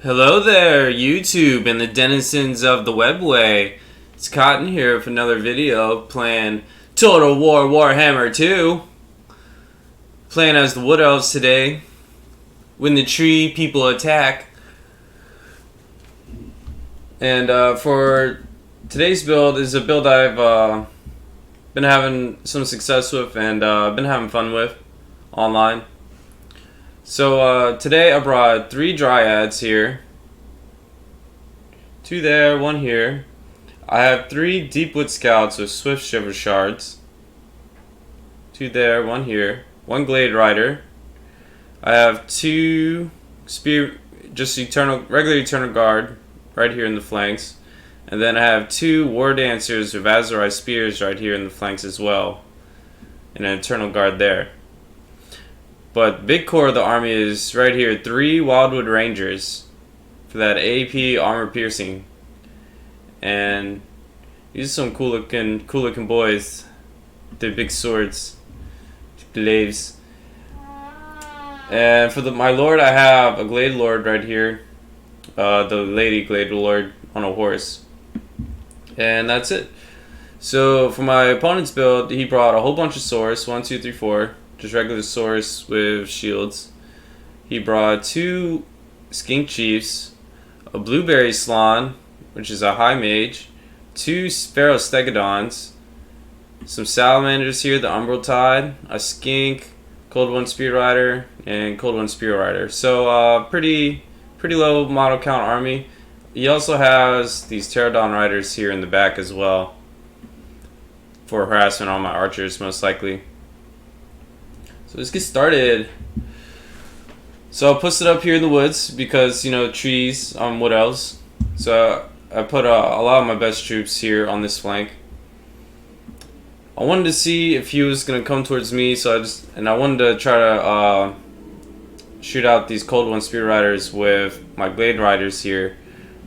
Hello there, YouTube and the denizens of the webway. It's Cotton here with another video playing Total War Warhammer 2. Playing as the Wood Elves today. When the tree people attack. And for today's build is a build I've been having some success with and been having fun with online. So today I brought 3 dryads here. 2 there, 1 here. I have 3 Deepwood Scouts with Swift Shiver Shards. 2 there, 1 here. 1 Glade Rider. I have 2 Spear, just regular Eternal Guard right here in the flanks. And then I have 2 War Dancers with Azurai Spears right here in the flanks as well. And an Eternal Guard there. But big core of the army is right here, 3 Wildwood Rangers for that AP armor piercing. And these are some cool looking boys. They're big swords, blades. And for my lord, I have a Glade Lord right here, the Lady Glade Lord on a horse. And that's it. So for my opponent's build, he brought a whole bunch of swords, 1, 2, 3, 4. Just regular swords with shields. He brought 2 Skink Chiefs, a Blueberry Slan, which is a high mage, 2 Sparrow Stegodons, some Salamanders here, the Umbral Tide, a Skink, Cold One Spear Rider, and Cold One Spear Rider. So pretty low model count army. He also has these Pterodon Riders here in the back as well for harassment on my archers, most likely. So let's get started. So I posted up here in the woods because, you know, trees on Wood Elves. So I put a lot of my best troops here on this flank. I wanted to see if he was going to come towards me, so I wanted to try to shoot out these Cold One Spear Riders with my Glade Riders here.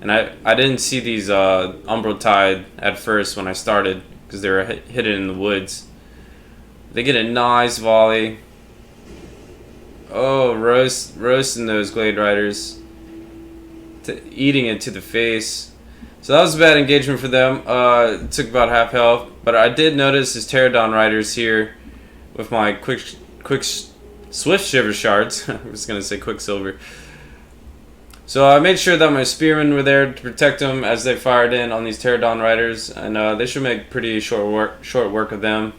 And I didn't see these Umbral Tide at first when I started because they were hidden in the woods. They get a nice volley. Oh, roasting those Glade Riders. Eating it to the face. So that was a bad engagement for them. It took about half health. But I did notice his Pterodon Riders here with my quick Swift Shiver Shards. I was going to say Quicksilver. So I made sure that my Spearmen were there to protect them as they fired in on these Pterodon Riders. And they should make pretty short work of them.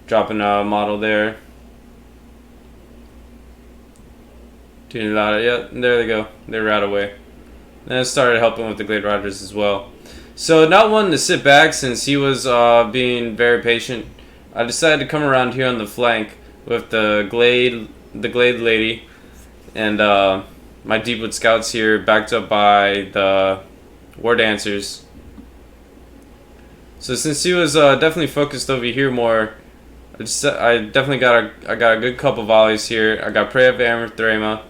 Dropping a model there. Doing a lot of, yeah, there they go. They're right away. Then I started helping with the Glade Riders as well. So not wanting to sit back since he was being very patient, I decided to come around here on the flank with the Glade Lady and my Deepwood Scouts here backed up by the War Dancers. So since he was definitely focused over here more, I definitely got a good couple volleys here. I got Prey of Amorthrema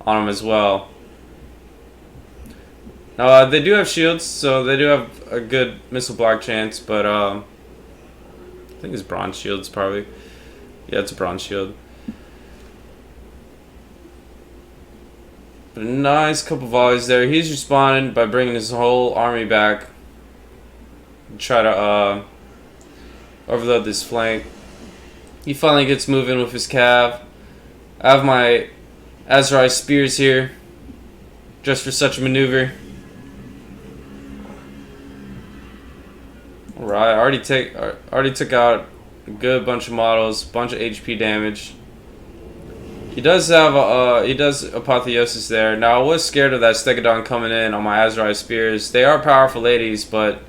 on him as well. Now they do have shields, so they do have a good missile block chance, but I think it's bronze shields probably. Yeah, it's a bronze shield. But a nice couple volleys there. He's responded by bringing his whole army back and try to overload this flank. He finally gets moving with his cav. I have my Azurai Spears here just for such a maneuver. Alright, I already took out a good bunch of models, bunch of HP damage. He does have he does Apotheosis there. Now I was scared of that Stegodon coming in on my Azurai Spears. They are powerful ladies, but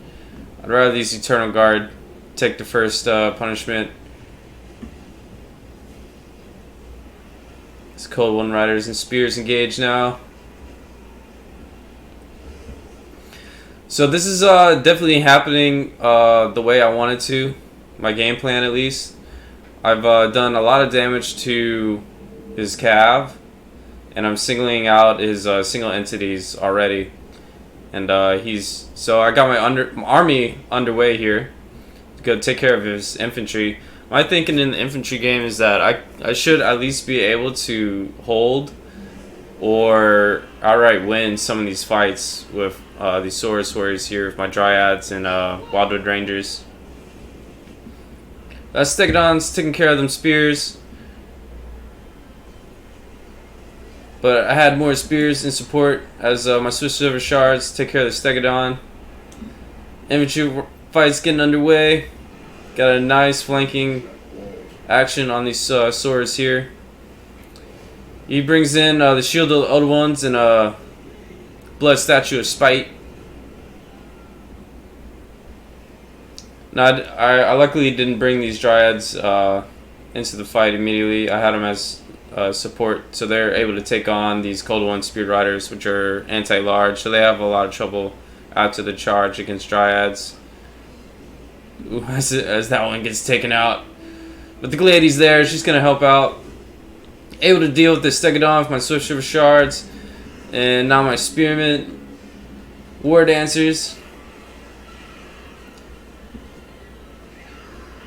I'd rather these Eternal Guard take the first punishment. It's Cold One Riders and Spears engaged now. So this is definitely happening the way I wanted to. My game plan at least. I've done a lot of damage to his cav. And I'm singling out his single entities already. And so I got my army underway here to go take care of his infantry. My thinking in the infantry game is that I should at least be able to hold or outright win some of these fights with these Saurus warriors here with my Dryads and Wildwood Rangers. Stegodon's taking care of them spears, but I had more spears in support as my Swift Silver Shards take care of the Stegodon. Infantry fight's getting underway. Got a nice flanking action on these Saurus here. He brings in the Shield of the Elder Ones and Blood Statue of Spite. Now, I luckily didn't bring these Dryads into the fight immediately. I had them as support, so they're able to take on these Cold One Spear Riders, which are anti-large, so they have a lot of trouble after the charge against Dryads. Ooh, as that one gets taken out. But the Glady's there, she's going to help out. Able to deal with the Stegodon with my Swift Silver Shards, and now my Spearmen, War Dancers.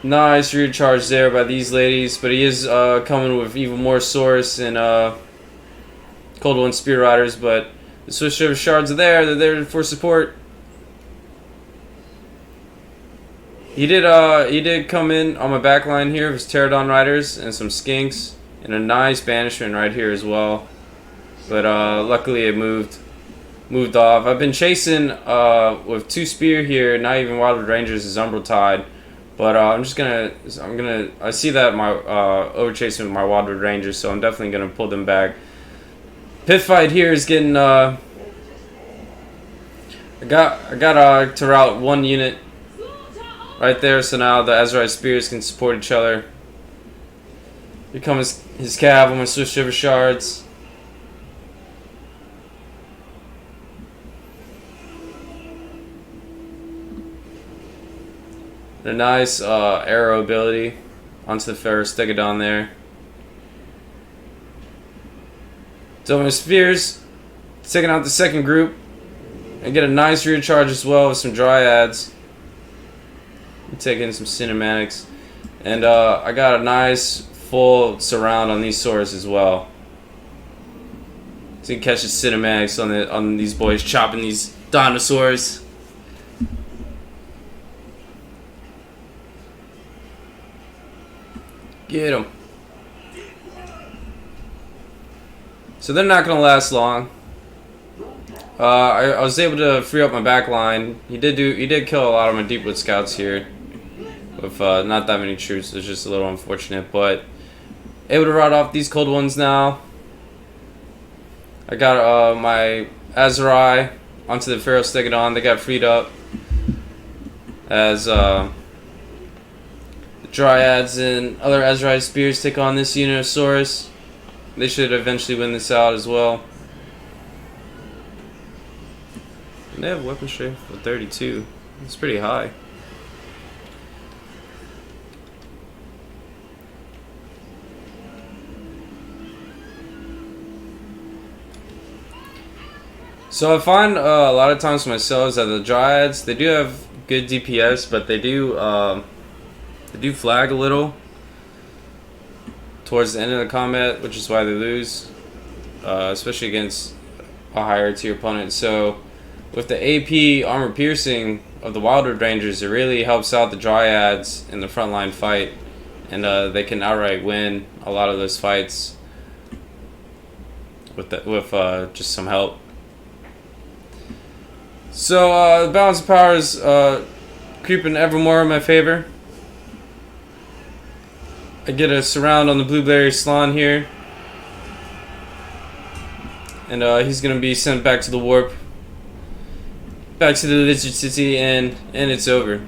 Nice rear charge there by these ladies, but he is coming with even more Saurus and Cold One Spear Riders, but the Swift Silver Shards are there. They're there for support. He did come in on my back line here with his Pterodon Riders and some Skinks and a nice Banishment right here as well, but luckily it moved off. I've been chasing with 2 spear here, not even Wildwood Rangers is Umbral Tide. But I see that my overchasing with my Wildwood Rangers, so I'm definitely gonna pull them back. Pit fight here is getting I got to route 1 unit right there, so now the Azerite Spears can support each other. Here comes his Cav on my Swift Silver Shards. A nice arrow ability onto the Stegodon there. So my Spears taking out the second group and get a nice rear charge as well with some Dryads. I'm taking some cinematics, and I got a nice full surround on these Saurus as well. So you can catch the cinematics on these boys chopping these dinosaurs. Get him. So they're not gonna last long. I was able to free up my back line. He did kill a lot of my Deepwood Scouts here with not that many troops. It's just a little unfortunate, but able to rout off these Cold Ones now. I got my Azurai onto the Pharaoh Stegodon. They got freed up as Dryads and other Azerite Spears take on this unit of Saurus. They should eventually win this out as well. And they have weapon strength of 32. It's pretty high. So I find a lot of times myself that the Dryads, they do have good DPS, but they do flag a little towards the end of the combat, which is why they lose, especially against a higher tier opponent. So with the AP armor piercing of the Wildwood Rangers, it really helps out the Dryads in the frontline fight, and they can outright win a lot of those fights with just some help. So the balance of power is creeping ever more in my favor. I get a surround on the Blueberry Slan here, and he's gonna be sent back to the warp, back to the Lizard City, and it's over.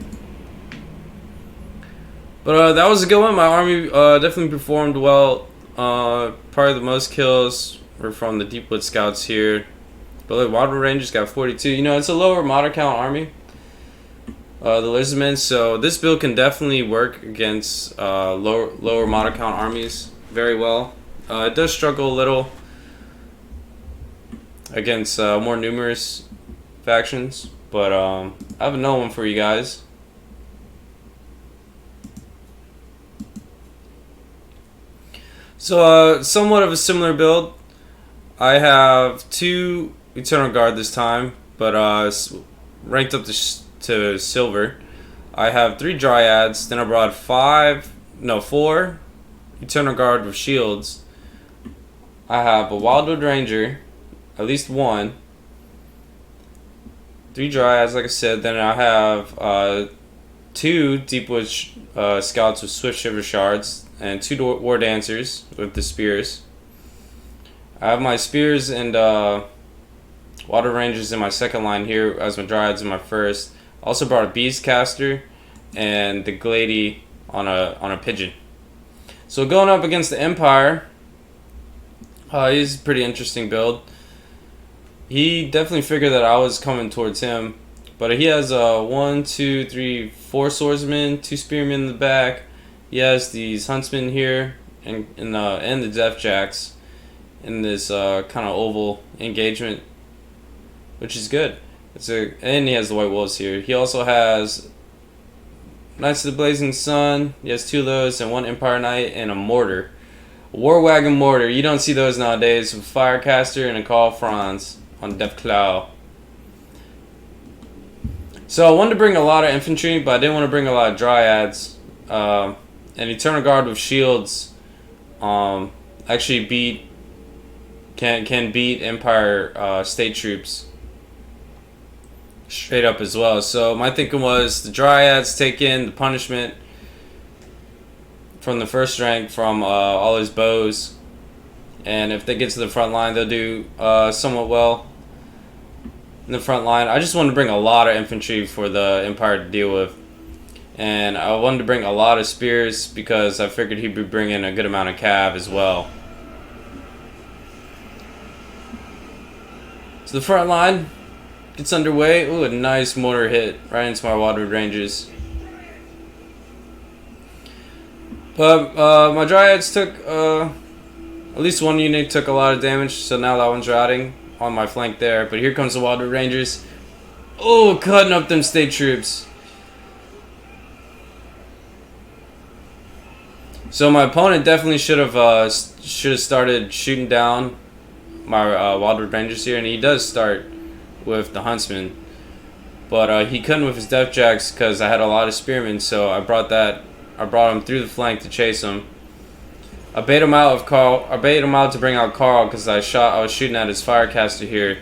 But that was a good one. My army definitely performed well. Probably the most kills were from the Deepwood Scouts here, but like Wildwood Rangers got 42. You know, it's a lower model count army, the Lizardmen, so this build can definitely work against lower model count armies very well. It does struggle a little against more numerous factions, but I have another one for you guys. So somewhat of a similar build. I have 2 Eternal Guard this time, but ranked up to silver. I have 3 Dryads. Then I brought 4 Eternal Guard with shields. I have a Wildwood Ranger, at least 1. 3 Dryads, like I said. Then I have 2 Deepwood Scouts with Swift Shiver Shards, and 2 War Dancers with the Spears. I have my Spears and Water Rangers in my second line here, as my Dryads in my first. Also brought a Beastcaster and the Glady on a Pigeon. So going up against the Empire, he's a pretty interesting build. He definitely figured that I was coming towards him, but he has 1, 2, 3, 4 swordsmen, 2 spearmen in the back. He has these huntsmen here and the Death Jacks in this kind of oval engagement, which is good. And he has the White Wolves here. He also has Knights of the Blazing Sun. He has 2 of those and 1 Empire Knight and a mortar. A War Wagon mortar. You don't see those nowadays, with Firecaster and a Call Franz on Death Claw. So I wanted to bring a lot of infantry, but I didn't want to bring a lot of Dryads. And Eternal Guard with shields actually can beat Empire state troops straight up as well. So my thinking was the Dryads take in the punishment from the first rank from all his bows, and if they get to the front line, they'll do somewhat well in the front line. I just wanted to bring a lot of infantry for the Empire to deal with, and I wanted to bring a lot of spears because I figured he'd be bringing a good amount of cav as well. So the front line gets underway. Ooh, a nice mortar hit right into my Wildwood Rangers. But my Dryads took, at least 1 unit took a lot of damage, so now that one's routing on my flank there. But here comes the Wildwood Rangers. Oh, cutting up them state troops. So my opponent definitely should have started shooting down my Wildwood Rangers here, and he does start with the Huntsman, but he couldn't with his Death Jacks because I had a lot of Spearmen, so I brought him through the flank to chase him. I bait him out to bring out Carl because I was shooting at his Firecaster here.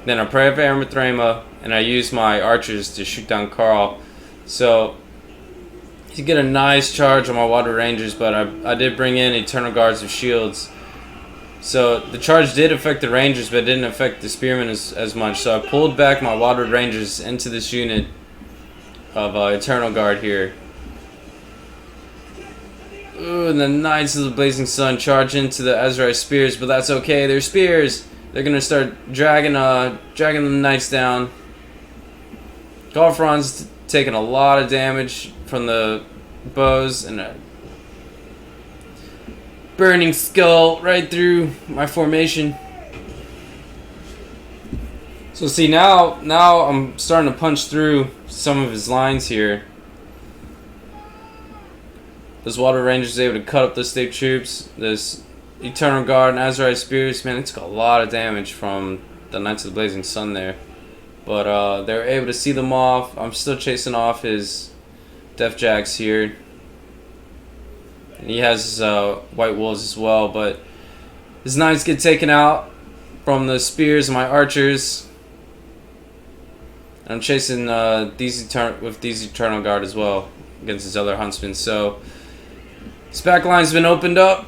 Then I pray for Aramithrema, and I used my archers to shoot down Carl. So to get a nice charge on my Water Rangers, but I did bring in Eternal Guards of Shields. So the charge did affect the Rangers, but it didn't affect the Spearmen as much. So I pulled back my Water Rangers into this unit of Eternal Guard here. Ooh, and the Knights of the Blazing Sun charge into the Ezra Spears, but that's okay. They're spears. They're gonna start dragging the Knights down. Golfron's taking a lot of damage from the bows, and a burning skull right through my formation. So see, now I'm starting to punch through some of his lines here. This Water Ranger is able to cut up the state troops. This Eternal Guard and Azrael Spears, man, it took a lot of damage from the Knights of the Blazing Sun there. But they were able to see them off. I'm still chasing off his Death Jacks here. And he has his White Wolves as well, but his Knights get taken out from the Spears of my Archers. And I'm chasing with these Eternal Guard as well against his other Huntsmen. So his back line's been opened up.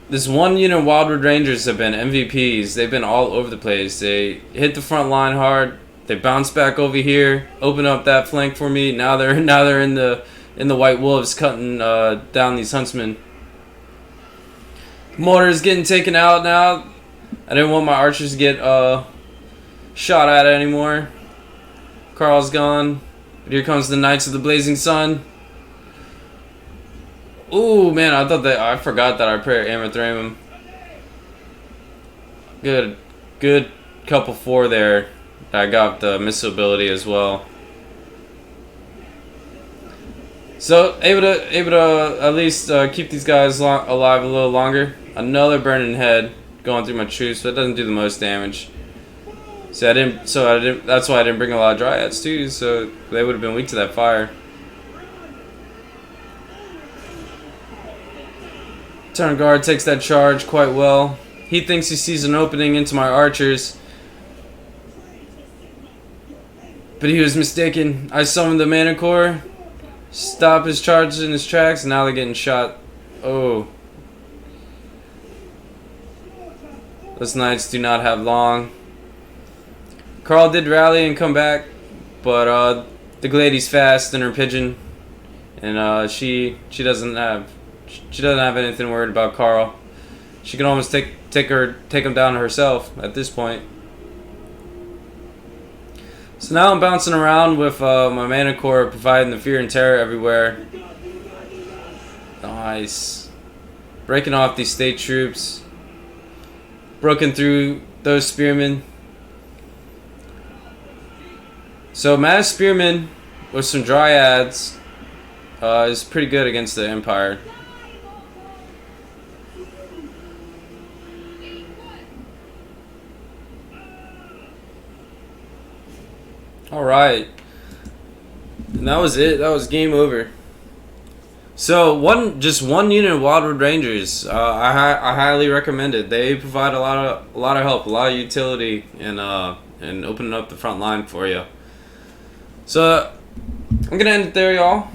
This one unit Wildwood Rangers have been MVPs. They've been all over the place. They hit the front line hard. They bounce back over here, open up that flank for me. Now they're in the White Wolves, cutting down these Huntsmen. Mortar's getting taken out now. I didn't want my archers to get shot at anymore. Carl's gone. But here comes the Knights of the Blazing Sun. Ooh, man, I forgot that I prayed Amathramum. Good couple 4 there. I got the missile ability as well. So able to at least keep these guys alive a little longer. Another burning head going through my troops, but it doesn't do the most damage. So I didn't. That's why I didn't bring a lot of dryads too. So they would have been weak to that fire. Eternal Guard takes that charge quite well. He thinks he sees an opening into my archers, but he was mistaken. I summoned the Mana Core, stop his charge in his tracks, and now they're getting shot. Oh. Those knights do not have long. Carl did rally and come back, but the Glady's fast in her pigeon, and she doesn't have anything worried about Carl. She can almost take him down herself at this point. So now I'm bouncing around with my Mana Core, providing the fear and terror everywhere. Nice. Breaking off these state troops. Broken through those spearmen. So Mass Spearman with some dryads is pretty good against the Empire. Alright. And that was it. That was game over. So just one unit of Wildwood Rangers. I highly recommend it. They provide a lot of help, a lot of utility, and opening up the front line for you. So I'm gonna end it there, y'all.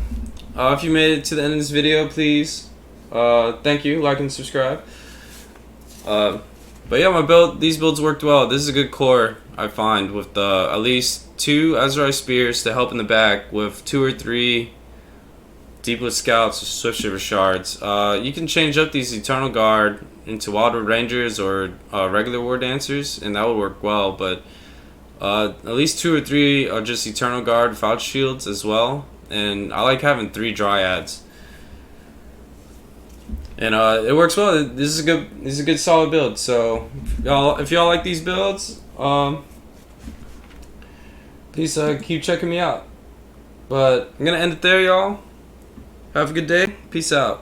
If you made it to the end of this video, please, thank you, like and subscribe. But yeah, these builds worked well. This is a good core, I find, with at least 2 Azrai Spears to help in the back, with 2 or 3 Deepwood Scouts or Swift Shiver Shards. You can change up these Eternal Guard into Wildwood Rangers or regular War Dancers, and that would work well, but at least 2 or 3 are just Eternal Guard without shields as well, and I like having 3 Dryads. And it works well. This is a good solid build. So if y'all like these builds, please keep checking me out. But I'm gonna end it there, y'all. Have a good day. Peace out.